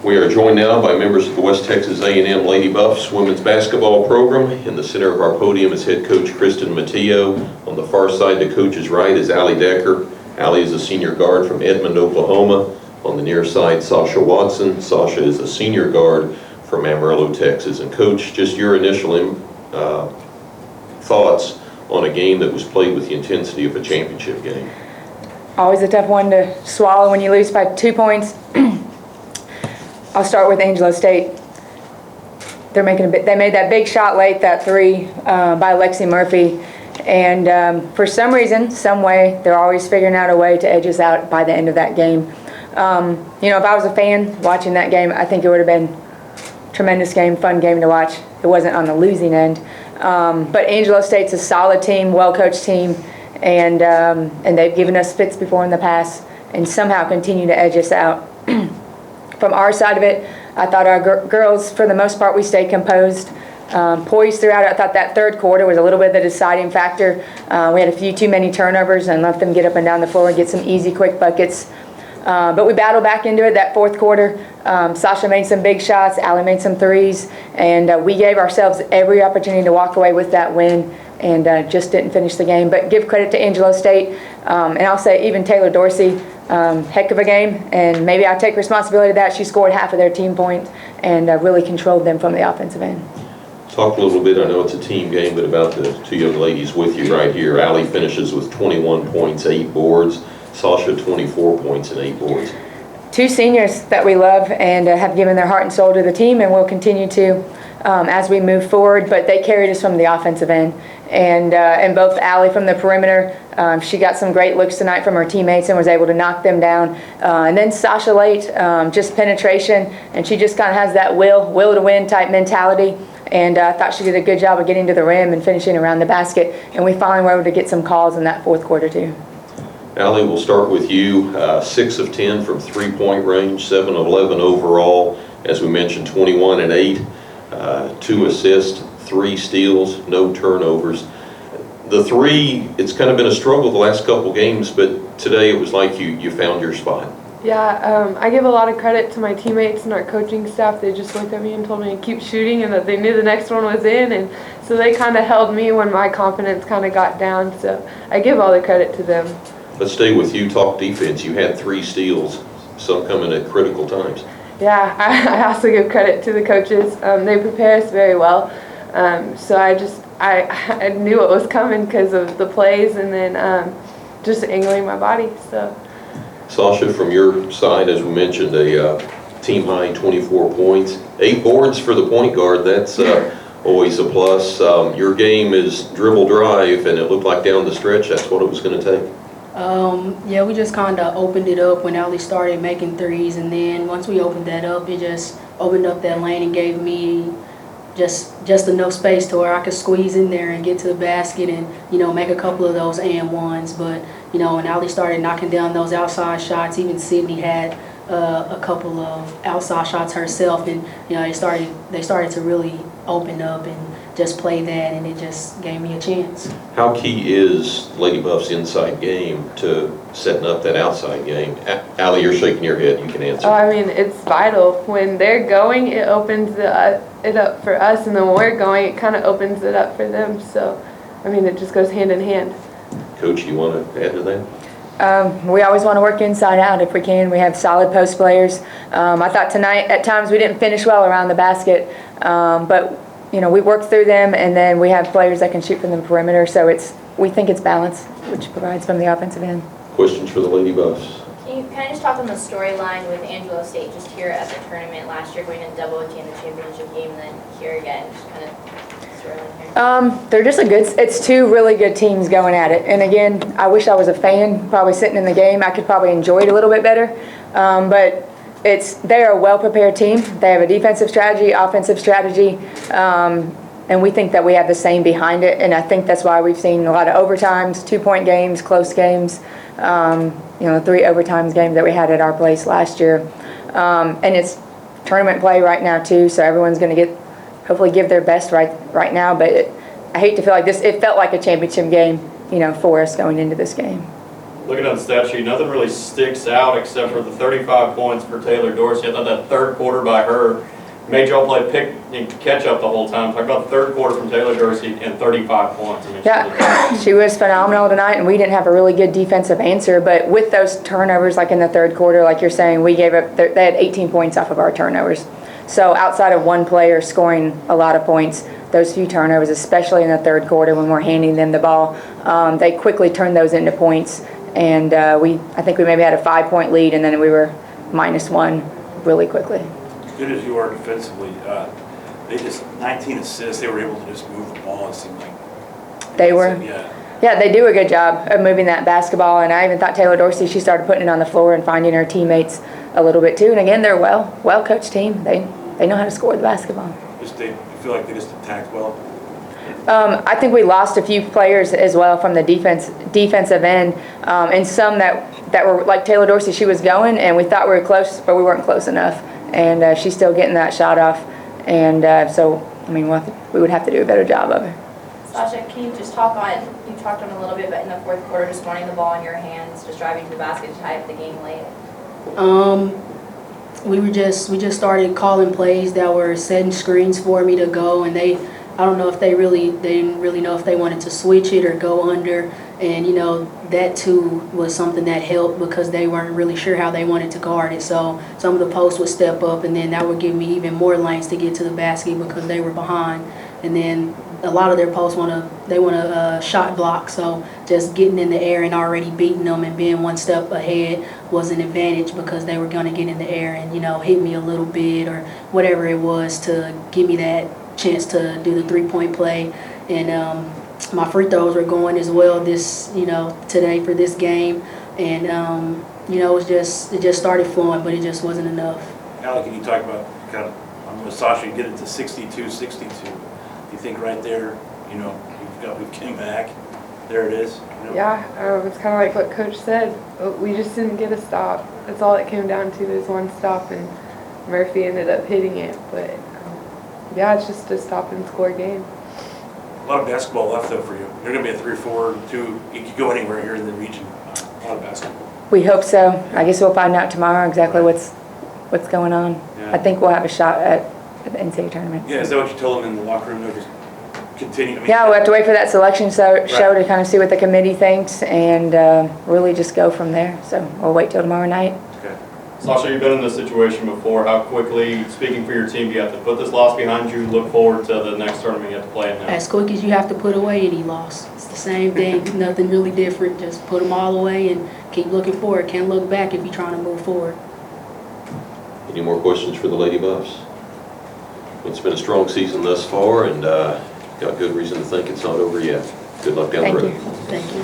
We are joined now by members of the West Texas A&M Lady Buffs women's basketball program. In the center of our podium is head coach Kristen Mattio. On the far side to coach's right is Alie Decker. Alie is a senior guard from Edmond, Oklahoma. On the near side, Sasha Watson. Sasha is a senior guard from Amarillo, Texas. And coach, just your initial thoughts on a game that was played with the intensity of a championship game. Always a tough one to swallow when you lose by 2 points. I'll start with Angelo State. They made that big shot late, that three by Lexi Murphy, and for some reason, some way, they're always figuring out a way to edge us out by the end of that game. If I was a fan watching that game, I think it would have been a tremendous game, fun game to watch. It wasn't on the losing end, but Angelo State's a solid team, well-coached team, and they've given us fits before in the past, and somehow continue to edge us out. From our side of it, I thought our girls, for the most part, we stayed composed, poised throughout it. I thought that third quarter was a little bit of the deciding factor. We had a few too many turnovers and let them get up and down the floor and get some easy, quick buckets. But we battled back into it that fourth quarter. Sasha made some big shots, Alie made some threes, and we gave ourselves every opportunity to walk away with that win, and just didn't finish the game. But give credit to Angelo State, and I'll say even Taylor Dorsey. Heck of a game, and maybe I take responsibility of that. She scored half of their team points and really controlled them from the offensive end. Talk a little bit, I know it's a team game, but about the two young ladies with you right here. Alie finishes with 21 points, 8 boards. Sasha, 24 points and 8 boards. Two seniors that we love and have given their heart and soul to the team, and will continue to as we move forward, but they carried us from the offensive end. And both Alie from the perimeter, she got some great looks tonight from her teammates and was able to knock them down. And then Sasha late, just penetration, and she just kind of has that will to win type mentality. And I thought she did a good job of getting to the rim and finishing around the basket. And we finally were able to get some calls in that fourth quarter too. Alie, we'll start with you. 6 of 10 from three-point range, 7 of 11 overall. As we mentioned, 21 and 8, 2 assists. 3 steals, no turnovers. The three, it's kind of been a struggle the last couple games, but today it was like you found your spot. Yeah, I give a lot of credit to my teammates and our coaching staff. They just looked at me and told me to keep shooting and that they knew the next one was in, and so they kind of held me when my confidence kind of got down, so I give all the credit to them. Let's stay with you, talk defense. You had 3 steals, some coming at critical times. Yeah, I also give credit to the coaches. They prepare us very well. So I knew it was coming because of the plays, and then just angling my body. So, Sasha, from your side, as we mentioned, a team high 24 points, 8 boards for the point guard. That's always a plus. Your game is dribble drive, and it looked like down the stretch that's what it was going to take. Yeah, we just kind of opened it up when Alie started making threes, and then once we opened that up, it just opened up that lane and gave me just enough space to where I could squeeze in there and get to the basket and, make a couple of those and ones. But, when Alie started knocking down those outside shots, even Sydney had a couple of outside shots herself, and, they started to really open up and just play that, and it just gave me a chance. How key is Lady Buff's inside game to setting up that outside game? Alie, you're shaking your head. You can answer. Oh, I mean, it's vital. When they're going, it opens it up for us, and then when we're going, it kind of opens it up for them. So, I mean, it just goes hand in hand. Coach, you want to add to that? We always want to work inside out if we can. We have solid post players. I thought tonight at times we didn't finish well around the basket, but we worked through them, and then we have players that can shoot from the perimeter. So we think it's balance, which provides from the offensive end. Questions for the Lady Buffs? Can you kind of just talk on the storyline with Angelo State just here at the tournament last year, going to double OT in the championship game, and then here again, just kind of storyline here? They're just it's 2 really good teams going at it. And again, I wish I was a fan, probably sitting in the game. I could probably enjoy it a little bit better. But they're a well-prepared team. They have a defensive strategy, offensive strategy, and we think that we have the same behind it. And I think that's why we've seen a lot of overtimes, 2-point games, close games, 3 overtimes games that we had at our place last year. And it's tournament play right now too, so everyone's going to hopefully give their best right now. But I hate to feel like this. It felt like a championship game, for us going into this game. looking at the stat sheet, nothing really sticks out except for the 35 points for Taylor Dorsey. I thought that third quarter by her made y'all play pick and catch up the whole time. Talk about the third quarter from Taylor Dorsey and 35 points. I mean, Yeah, she was phenomenal tonight, and we didn't have a really good defensive answer. But with those turnovers, like in the third quarter, like you're saying, we gave up. They had 18 points off of our turnovers. So outside of one player scoring a lot of points, those few turnovers, especially in the third quarter when we're handing them the ball, they quickly turned those into points. And I think we maybe had a 5-point lead, and then we were -1 really quickly. As good as you are defensively, they just 19 assists. They were able to just move the ball. It seemed like They were. Yeah. Yeah, they do a good job of moving that basketball, and I even thought Taylor Dorsey, she started putting it on the floor and finding her teammates a little bit too. And again, they're a well-coached team. They know how to score the basketball. You feel like they just attacked well. I think we lost a few players as well from the defensive end, and some that were like Taylor Dorsey. She was going, and we thought we were close, but we weren't close enough. And she's still getting that shot off, and so I mean, we would have to do a better job of it. Sasha, can you just talked on it a little bit, but in the fourth quarter, just wanting the ball in your hands, just driving to the basket to tie up the game late? We just started calling plays that were setting screens for me to go, and I don't know if they didn't really know if they wanted to switch it or go under, and you know that too was something that helped because they weren't really sure how they wanted to guard it. So some of the posts would step up, and then that would give me even more lanes to get to the basket because they were behind, and then a lot of their posts want to shot block, so just getting in the air and already beating them and being one step ahead was an advantage because they were going to get in the air and, you know, hit me a little bit or whatever it was to give me that chance to do the three-point play. And my free throws were going as well today for this game, and it just started flowing, but it just wasn't enough. Alie, can you talk about I'm with Sasha, get it to 62-62. Do you think right there, we've came back, there it is? Yeah, it's kind of like what Coach said. We just didn't get a stop. That's all it came down to is one stop, and Murphy ended up hitting it. But yeah, it's just a stop and score game. A lot of basketball left though for you. You're going to be a 3-4-2. You could go anywhere here in the region. A lot of basketball. We hope so. I guess we'll find out tomorrow exactly what's going on. Yeah. I think we'll have a shot at the NCAA tournament. Yeah, is that what you told them in the locker room? They'll just continue? Yeah, we'll have to wait for that selection show to kind of see what the committee thinks and really just go from there. So we'll wait till tomorrow night. Okay. Sasha, you've been in this situation before. How quickly, speaking for your team, do you have to put this loss behind you, look forward to the next tournament you have to play in now? As quick as you have to put away any loss. It's the same thing, nothing really different. Just put them all away and keep looking forward. Can't look back if you're trying to move forward. Any more questions for the Lady Buffs? It's been a strong season thus far, and got good reason to think it's not over yet. Good luck down the road. Thank you.